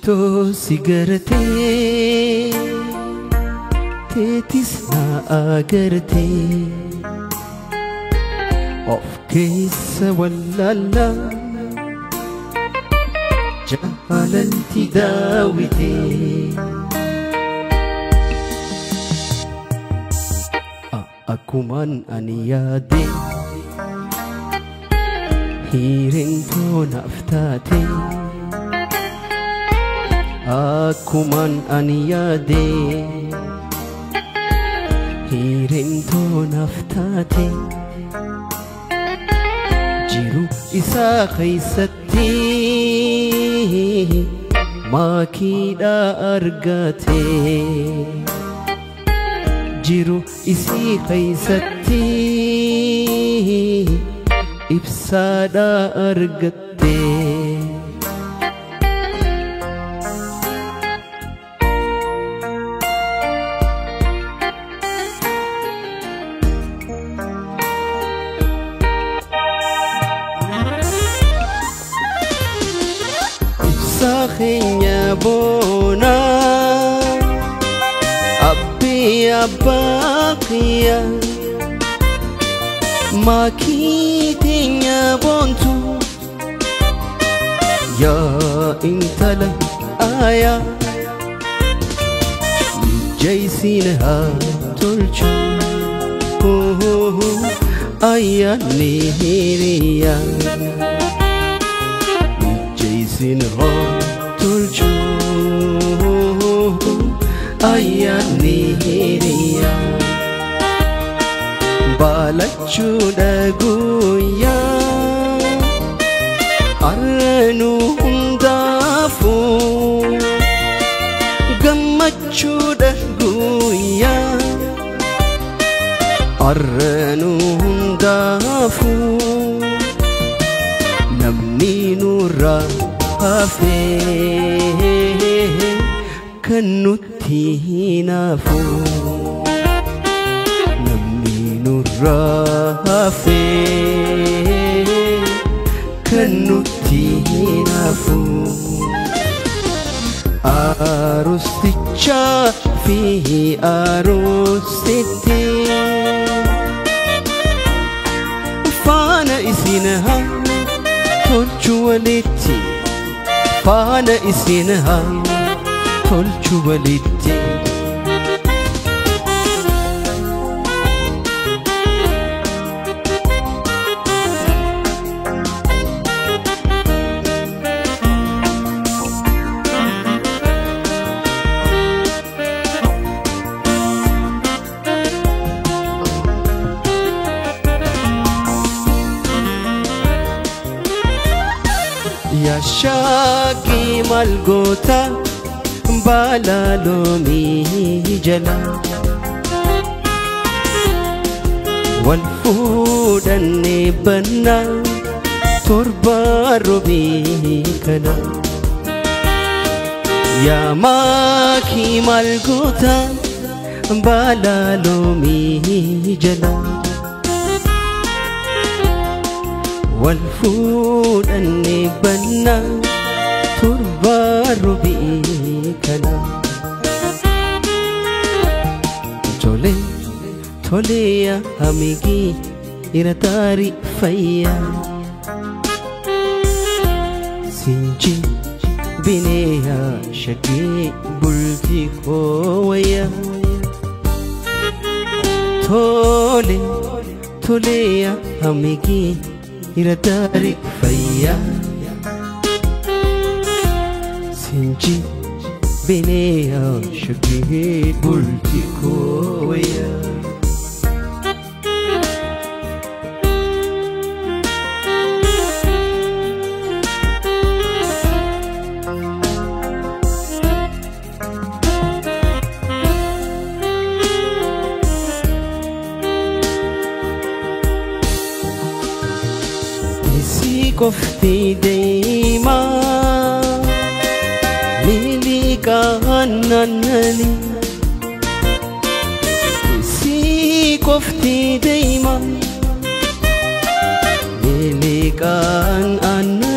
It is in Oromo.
Otoo si gartee teetis na agartee of keessa wallaalaa jaalalti daawitee akkumaan ani yaade hiirintoo naaf taate akkumaan ani yaade hiirintoo naaf taate jiru isaa keessatti maakiidha argate jiru isii keessatti ibsaadha argatte Sakhenya bona abbi abaqiya makitinya bontu ya intala aya jaysinha tulchu aya nihiriya jaysinha tulchu aya nihiriya balachu daguya arnu hundafu gammachu daguya arnu hundafu namni nurra hafe kanutti hinafu rafe kanutti hinafu arusticha fihi arustiti faana isinaha tolchu walitti faana isinaha tolchu walitti Shaki malgota balalomi jala wal fudanne banna torba robi kana ya maki malgota balalomi jala والفودني بنا تربى ربيكنا تولي تولي يا هميكي إرتاري فيا سنجي بنيها شكي بلتي كويا تولي تولي يا هميكي إرتاري فيا سنجي بنيها شكي بلتي كويا كفتي ديما ليلي كهننني سي كفتي ديما ليلي كهننني